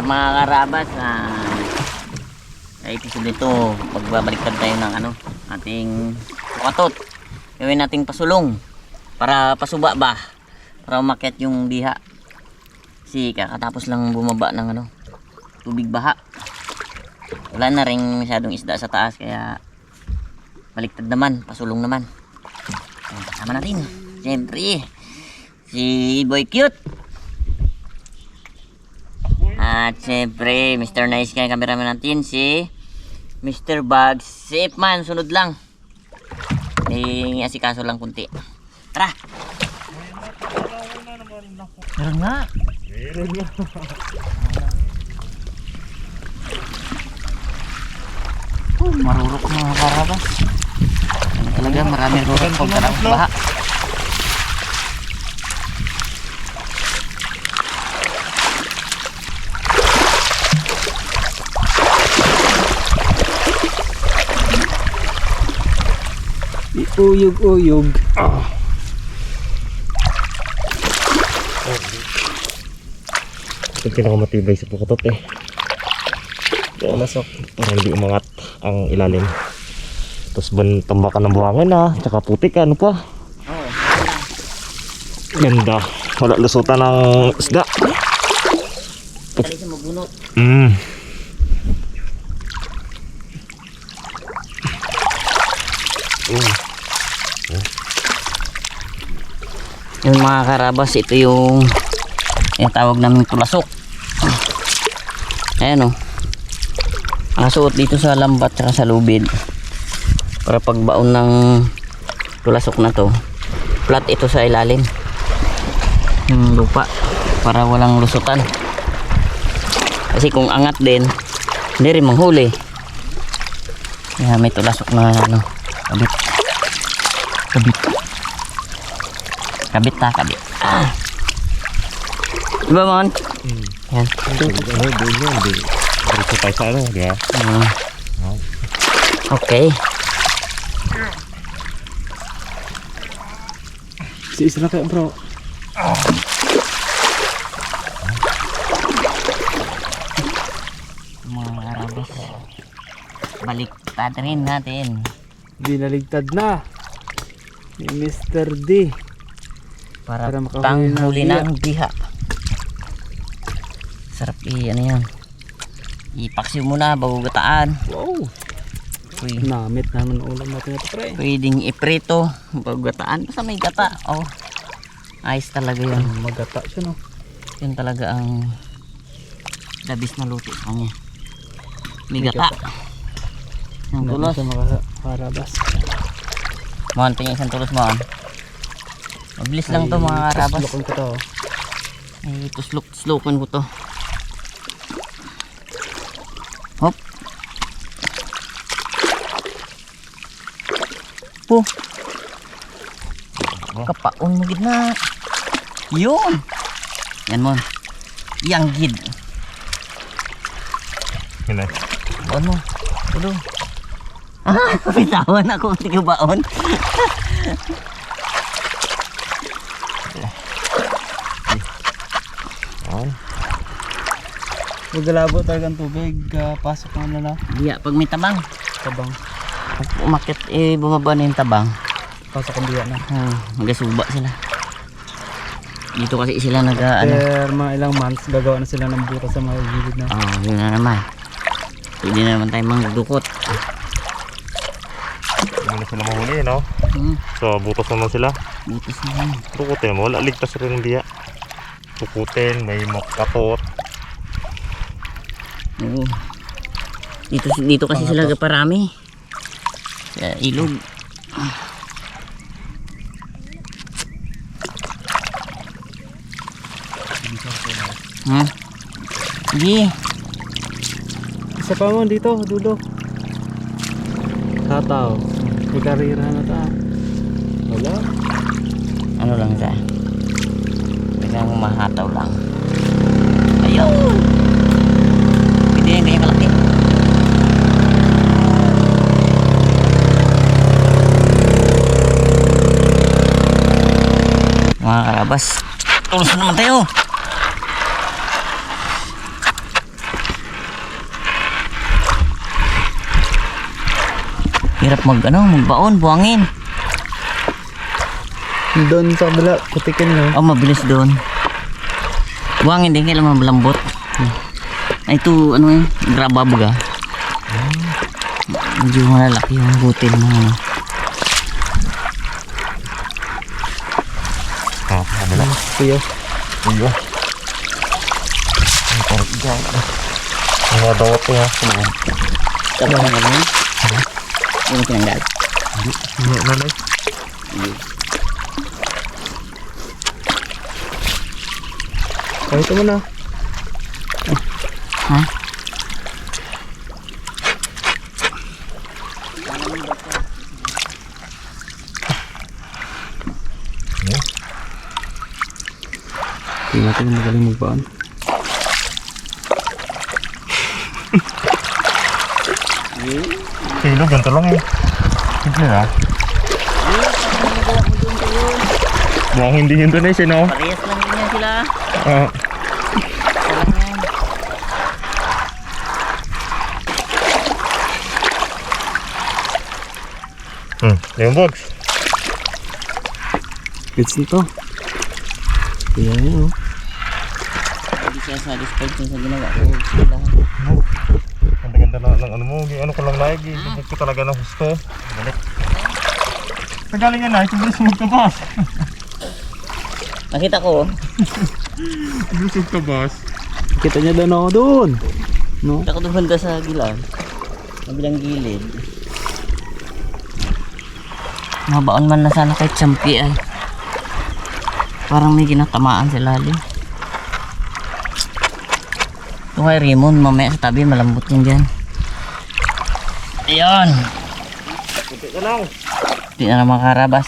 mga karabas sa episode ito magbabaliktad tayo ng ating sukatot. Gawin nating pasulong para pasuba ba, para umakyat yung diha. Kasi kakatapos lang bumaba ng tubig baha, wala na rin masyadong isda sa taas, kaya baliktad naman, pasulong naman. Kasama natin siyempre si Boy Cute. At syempre, Mr. Nice Guy, cameraman natin, si Mr. Bugs, si Ipman, sunod lang. May asikaso lang kunti. Tara! Meron nga. Meron nga. Marurok mga karabas. Talaga maraming rurok pag karabas baha. Uyog-uyog. Ito pinakamatibay sa pukatot eh. Lasok para hindi umangat ang ilalim. Tapos tambakan ng buhangin tsaka putik ano pa. Ganda. Wala lusutan ng isda. Dali sa mabunot. Yung mga karabas, ito yung tawag namin tulasok. Ayan nakasuot dito sa lambat at sa lubid para pagbaon ng tulasok na to, flat ito sa ilalim ng lupa para walang lusutan. Kasi kung angat din, hindi rin manghuli. Kaya may tulasok na kabit. Kabit. Diba Mon? Yan. Diretso tayo sa di ba? Okay. Si Isra kayo bro. Mga karabas, baliktad rin natin. Binaligtad na ni Mr. D Para makahuli panghuli ng ng diha. Sarap yan. Ipaksiw muna bago gataan. Wow. Uy, Namit naman ulam natin ito pre. pwedeng iprito bago gataan. Basta may gata. Ayos talaga yun. Magata siya no. Yun talaga ang labis na luto sa kanya. May gata. Yung tulos. Sa mga karabas. Mohon, tingin isang tulos mo. Mabilis lang to mga karabas. Tuslokon ko to. Ay, tuslok-tuslokan ko to. Hop. Kapaon mo gid na. Yun. Yan mo. Yang gid. Yun Baon mo. Tulo. Bitawan ako tiga baon. Magalabo talagang tubig. Pasok na na. Diya, pag may tabang. Tabang. Pag umakit, bumaba na yung tabang. Pasok ang biya na. Magasuba sila. Dito kasi sila After mga ilang months gagawa na sila ng butas sa mga gilid na. Yun na naman. Pwede na naman tayo magdukot. Hindi na sila mahuli no? So butas naman sila. Butas na. Tukutin mo, wala ligtas rin ang biya. Tukutin, may makapot. Oo. Dito kasi sila parami. Sa ilog. Sige. Isa pa mo dito, dulo. Tataw. May karira na ta. Wala. Ano lang sa? Biglang mahataw lang. Ayun! Pwede yan ganyan kalaki. Mga karabas, tulos na naman tayo. Hirap magbaon, buhangin. Doon sa kabila, putikin no. Oh, mabilis doon. Buhangin din, kailangan malambot. Ay, ito, graba baga. Medyo malalaki yung butil ng ano. Kabila. Kuya. Iya. Ang parang dyan. Ang mga dawat ko ha. Tapos ang ano yun? Yung tinanggal. Hindi, nanay. Ay, ito mo na. Ha? Hindi natin magaling magbaon. Kilo, ganito lang eh. Simple na. Buang hindi Indonesia, no? Parehas lang din yan sila. Oo. Isa lang yan. Yung box. Gets nito. Kaya yun oh. Hindi siya satisfied sa ginawa ko. Sila. Ganda-ganda na ng ano mo. Ano ko lang naig. Ibig ko talaga ng gusto. Balik. Nagaling yan na. Ito bilis magtabas. Nakita ko. Bilis magtabas. Kita niya doon ako doon. No? Nakita ko doon banda sa gilan. Kabilang gilid. Mabaon man na sana kahit champi ay. Parang may ginatamaan sa lalim. Ito kay Raymond, mamaya sa tabi malambot yan dyan. Ayun! Puti ka lang. Hindi na naman karabas.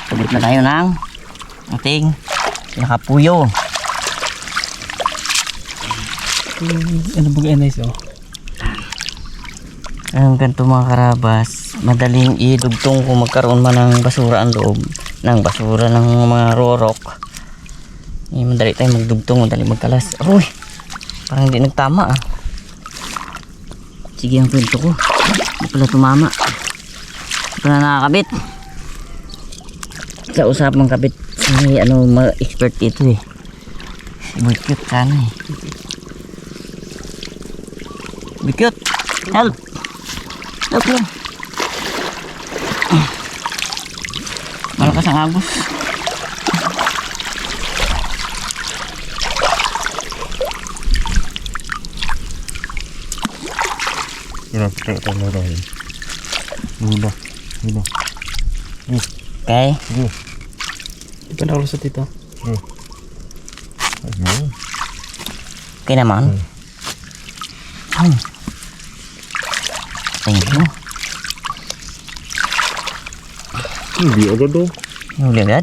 Pagod na tayo ng ating nakapuyo. Ano ba nice oh? Ang ganito mga karabas, madaling idugtong kung magkaroon man ng basura ang loob ng basura ng mga rorok. Madali tayo magdugtong, madali magkalas. Uy, parang hindi nagtama ah. Sige ang kwento ko, hindi pala tumama. Hindi pala nakakabit. Sa usapang kabit, may expert dito eh. Bukit ka na eh. Bukit, help! Help mo! Malakas ang agos. Yun, kita ito mo dahil. Hula. Hula. Okay. Sige. Di pa nakalusot dito. Sige. Ayun. Okay naman. Thank you. Hindi agad oh. Huli agad.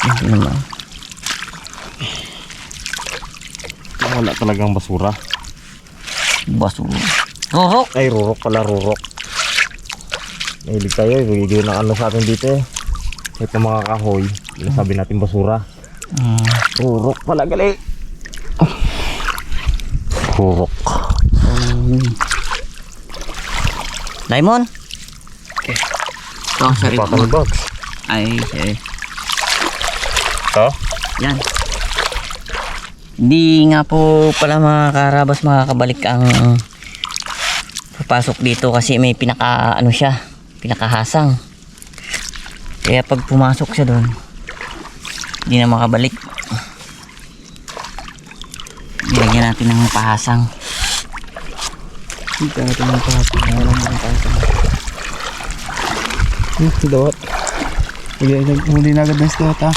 Hindi naman. Wala talagang basura. Basura. Rorok. Ay, rurok pala, rurok. Mahilig tayo, ibigay ng ano sa atin dito eh. Ito mga kahoy, sabi natin basura. Rurok pala, gali. Rurok. Lemon. Okay. Ito ang sarili Pakan mo. box. Ay, sige. Ito? Yan. Hindi nga po pala mga karabas makakabalik ang papasok dito kasi may pinakahasang. Kaya pag pumasok siya doon, hindi na makabalik. Nilagyan natin ng pahasang. Hindi natin ng pahasang. Wala mo ng pahasang. Dawat. Huli na agad ng dawat ha.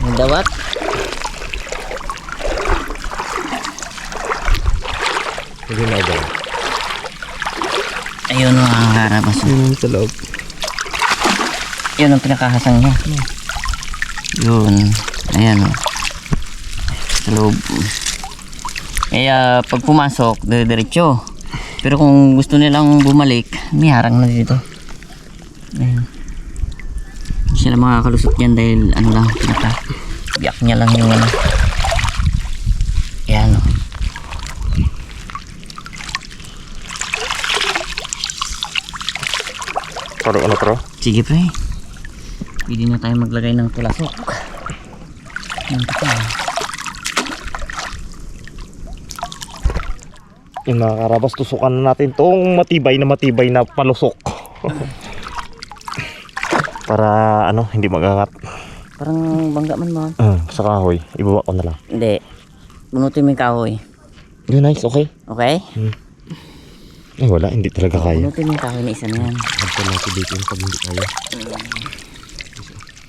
Ang dawat. Hindi na agad. Ayun mga karabas. Yun sa loob. Yun ang pinakahasang niya. Yun. Ayan o. Sa loob. Kaya pag pumasok, diretso. Pero kung gusto nilang bumalik, may harang na dito. Ayan. Hindi sila makakalusot yan dahil ano lang, biyak niya lang yung ano. Ayan o. Parang ano tro? Sige pre. Pwede na tayo maglagay ng tulasok. Yan pa. Yung mga karabas, tusukan na natin tong matibay na palusok. Para ano, hindi magangat. Parang bangga man mo. Sa kahoy, ibaba ko na lang. Hindi. Bunutin mo yung kahoy. Yeah, nice, okay. Okay? Eh wala, hindi talaga kaya. Bunutin mo yung kahoy na isa na yan. Ito natin dito yung pag hindi kaya.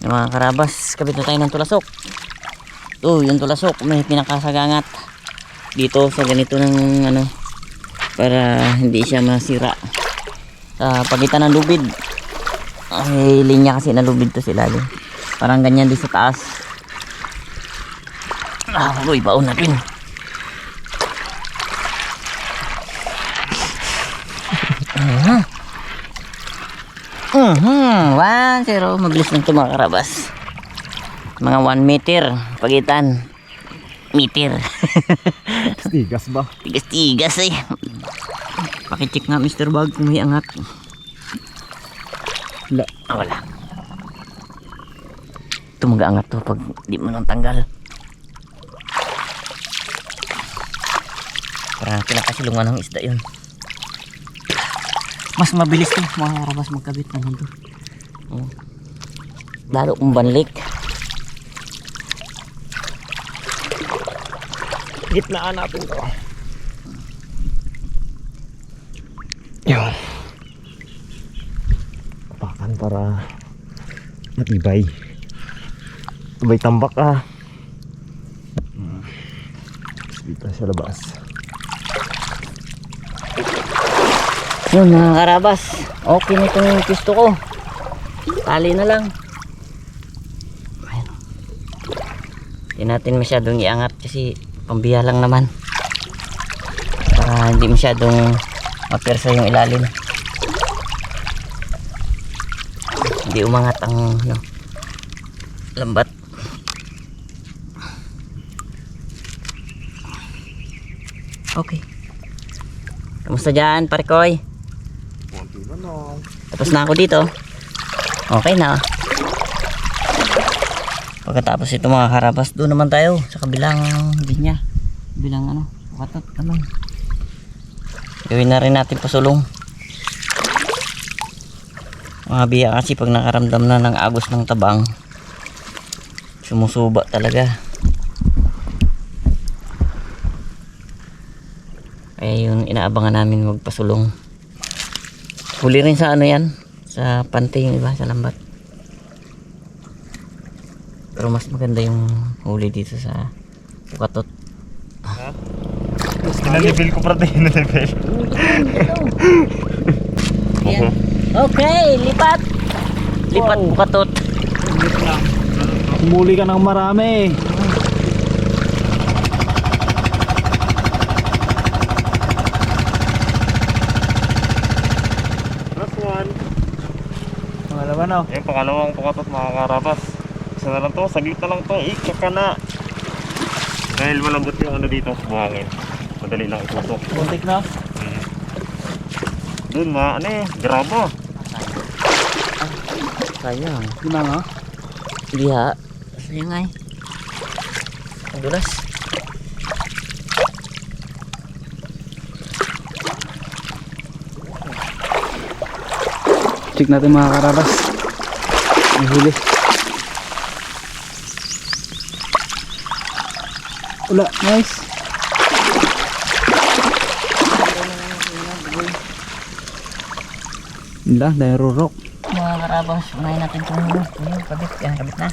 Yung mga karabas, kabit na tayo ng tulasok. Yung tulasok, may pinakasagangat. Dito sa ganito ng ano, para hindi siya masira. Sa pagitan ng lubid. Ay, linya kasi na lubid to sila. Parang ganyan din sa taas. Uy, baon natin. One, zero. Mabilis lang ito mga karabas. Mga 1 meter. Pagitan. Meter. Tigas ba? Tigas-tigas eh. Pakicheck nga Mr. Bag kung may angat. Wala. Wala. Ito mag-aangat to pag di mo nang tanggal. Para pinakasilungan ng isda yun. Mas mabilis to mga karabas magkabit ng ganito. Lalo kung banlik. Gitnaan natin to. Yun. Tapakan para matibay. Tibay tambak dito sa labas. Yun mga karabas. Okay na itong pisto ko. Tali na lang. Ayan. Hindi natin masyadong iangat kasi pambiya lang naman. Para hindi masyadong mapersa yung ilalim. Hindi umangat ang ano, lambat. Okay. Kamusta dyan, Parikoy? Tapos na ako dito. Okay na. Pagkatapos ito mga karabas, doon naman tayo sa kabilang linya. Bilang ano, katot naman. Gawin na rin natin pasulong. Mga biya kasi pag nakaramdam na ng agos ng tabang, sumusuba talaga. Kaya yun inaabangan namin magpasulong. Huli rin sa ano yan, sa pante yung iba, sa lambat. Pero mas maganda yung huli dito sa pukatot. Pinalevel ko pa rin, pinalevel. Ayan. Okay, lipat. Lipat pukatot. Umuli ka ng marami. Last one. Pangalawa na. Yung pangalawang pukatot mga karabas. Isa na lang to, saglit na lang to, ikaka na. Dahil malambot yung ano dito, buhangin. Madali lang itutok. Buntik na. Doon ano grabo. Sayang. Gimana nga? Hindi ha. Sayang ay. Ang dulas. Check natin mga karabas. Ang huli. Wala, nice. Yun lang, dahil rurok. Mga karabas, unahin natin itong kabit. Yan, kabit na.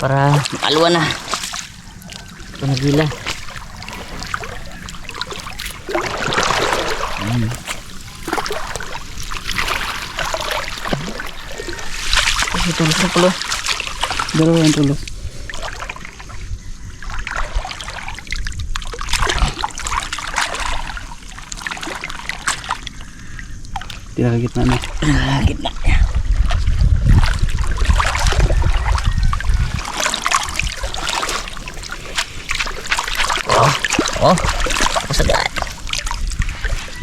Para maalwa na. Ito nagila. Kasi tulos na pulo. Dalawa yung tulos. Tinakagitna na. Gitna. Oh. Tapos agad.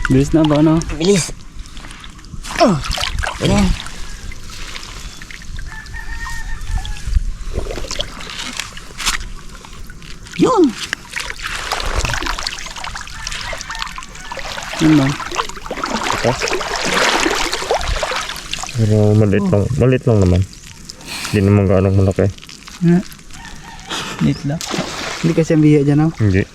Bilis na ba ano? Bilis. Ganyan. Yun. Yun lang. Ito. Pero maliit lang naman. Hindi naman gaano malaki. Neat lang. Hindi kasi ang biya dyan oh. Hindi.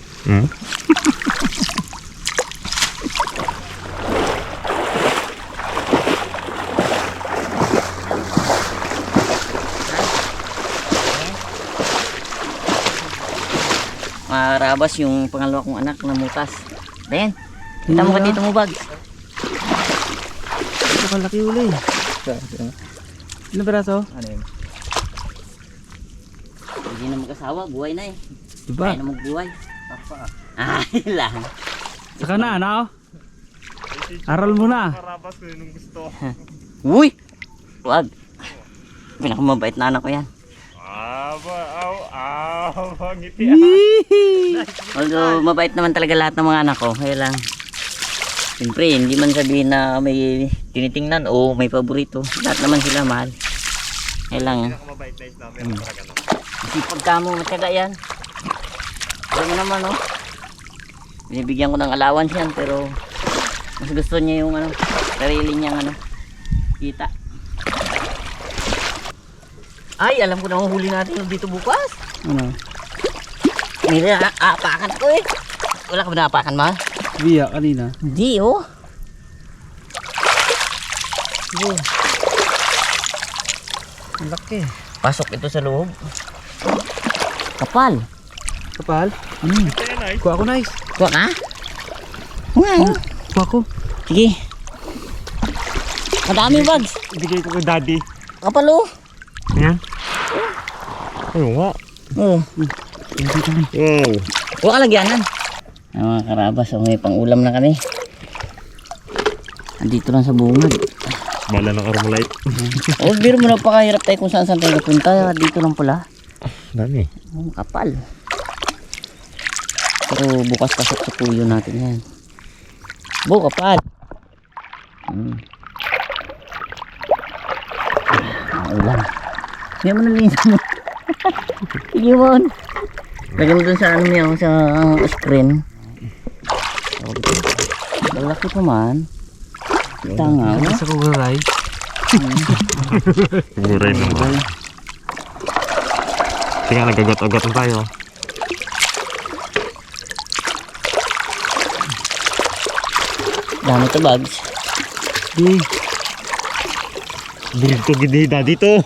Marabas yung pangalawa kong anak na mutas. Ayan. Kita mo ka dito mo bag. Ito kalaki uli. Ilang peraso? Ano yun? Hindi na mag-asawa. Buhay na eh. Diba? Kaya na magbuhay. Ay lang. Saka na, ano? Aral mo na. Karabas ko yun yung gusto. Uy! Wag. Pinakamabait na anak ko yan. Ngiti. Although mabait naman talaga lahat ng mga anak ko. Kaya lang. Siyempre, hindi man sabihin na may tinitingnan o may paborito. Lahat naman sila mahal. Kaya lang. Mabait na isla, meron talaga no. Kasi pagka mo matyaga yan. Alam mo naman oh. Binibigyan ko ng allowance yan pero mas gusto niya yung ano, sarili niyang ano, kita. Ay, alam ko na huli natin yung dito bukas. Ano? May aapakan ako eh. Wala ka ba naapakan ma? Biya kanina. Hindi oh. Oh. Ang laki. Pasok ito sa loob. Kapal. Kapal? Nice. Kuha ko nice. Kuha ka? Nga oh. Kuha ko. Sige. Madami bags. Ibigay ko kay daddy. Kapal oh. Yan. Ayun nga. Oh. Wow. Huwag ka lagyanan. Ay, mga karabas, may pang-ulam na kami. Andito lang sa bungad. Bala ng Armalite. O, biro mo na pakahirap tayo kung saan tayo napunta. Dito lang pala. Dami. Oh, kapal. Pero bukas pasok sa puyo natin yan. Kapal. Ulam. Hindi mo nalinis mo. Sige mo. Lagyan mo dun sa ano niya, sa screen. Lalaki pa man. Tanga. Ano sa kuguray? Guray naman. Sige nga, nagagat-agat na tayo. Dami to bags. Di. Dito, gidida dito.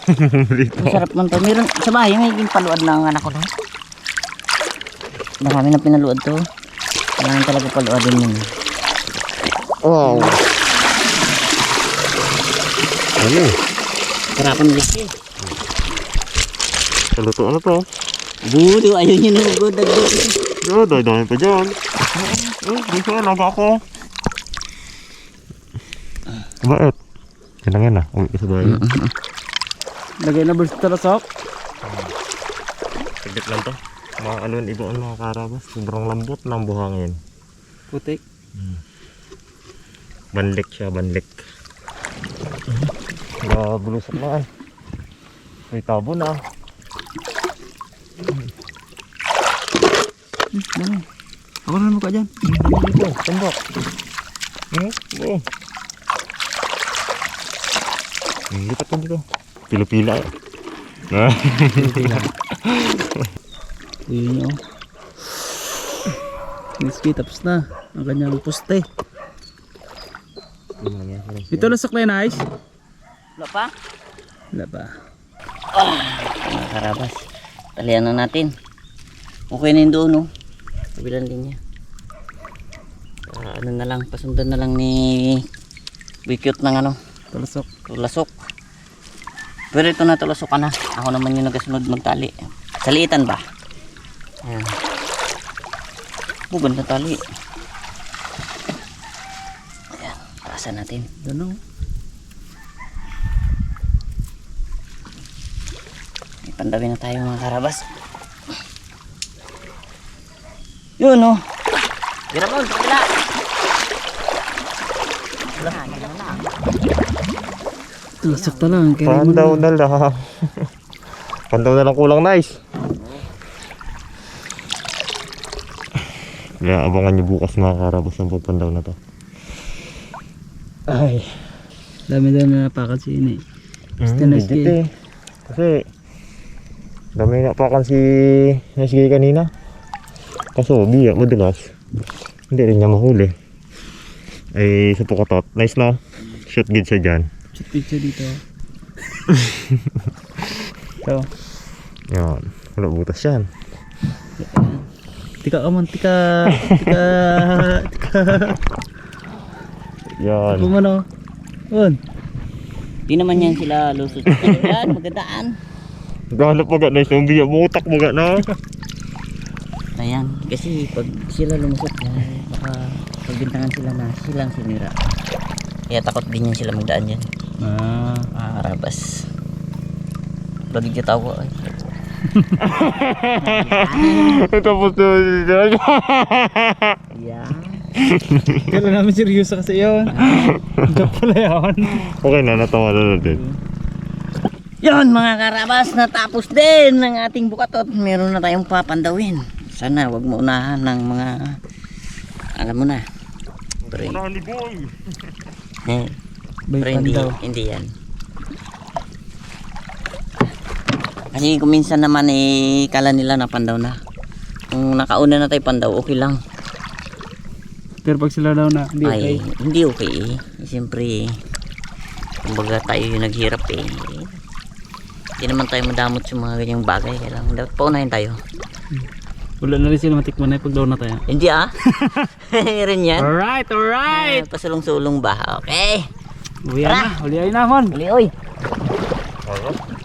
Dito. Masarap man to. Meron sa bahay, may paluad na ang anak ko na. Marami na pinaluad to. Marami talaga paluad din yun. Wow. Ano? Sarapan liki. Kaluto ano to? Budo, ayaw nyo na magbudag dito. Yo, dami pa dyan. Dito, naga ako. Bakit? Kailangan na, uwi ka sa bahay. Lagay na burst tarasok. Saglit lang to. Mga ano yun, ibang mga karabas. Sobrang lambot ng buhangin. Putik. Banlik siya, banlik. Nabulusak na ay. May tabo na. Ako na mo ka dyan. Dito, tambak. Oo. Lipat ka dito. Pila-pila. Yun yun. Miski, tapos na. Ang kanyang poste. Ito lang saklay na ice. Wala pa? Wala ba? Mga karabas. Talian na natin. Okay na yun doon, no? Kabilang linya. Ano na lang, pasundan na lang ni Bikut ng ano, Talasok. tulasok. Pero ito na tulasok ka na. Ako naman yung nagasunod magtali. Saliitan ba? Ayan. Ganda tali. Ayan, paasan natin. Ganun. May pandabi na tayo mga karabas. Yun o. Gira mo, wala. Wala, gila na. Lasok ta lang. Kaya mo Pandaw na lang. Pandaw na lang kulang, nice. Kaya abangan nyo bukas mga karabas ng pagpandaw na to. Ay. Dami daw na napakan si ini. Legit eh. Kasi dami napakan si Nesgay kanina. Kaso biya madalas hindi rin niya mahuli. Ay sa pukatot. Nice na. Shoot good siya dyan. Shoot picture dito. So, Yan. Wala butas yan. tika ka man, tika. Yan. Bumano. On. Di naman yan sila lusot. Yan, magandaan. Gahanap mo ga nice. Yung biya mo utak mo ga na. Ayan, kasi pag sila lumusot na, baka pagbintangan sila na silang sinira. Kaya takot din yan sila magdaan yan. Arabas. Lagi kita ako ay. Tapos na siya. Yan. Kailan namin seryoso kasi yun. Joke pala yun. Okay na, natawa na natin. Yon mga karabas, natapos din ng ating bukatot. Meron na tayong papandawin. Sana wag mo unahan ng mga, alam mo na. Pero, Unahan ni boy. Bay pero hindi, pandaw. hindi yan. Kasi kung minsan naman kala nila na pandaw na. Kung nakauna na tayo pandaw, okay lang. Pero pag sila daw na, hindi okay. Ay, hindi okay eh. Siyempre, kumbaga tayo yung naghirap eh. Hindi naman tayo madamot sa mga ganyang bagay. Kailangan dapat paunahin tayo. Wala na rin sila matikman na pag daw na tayo. Hindi ah. Meron yan. Alright, alright. Pasulong-sulong ba? Okay. Uwi na, uli ay naman. Uli oy. Okay.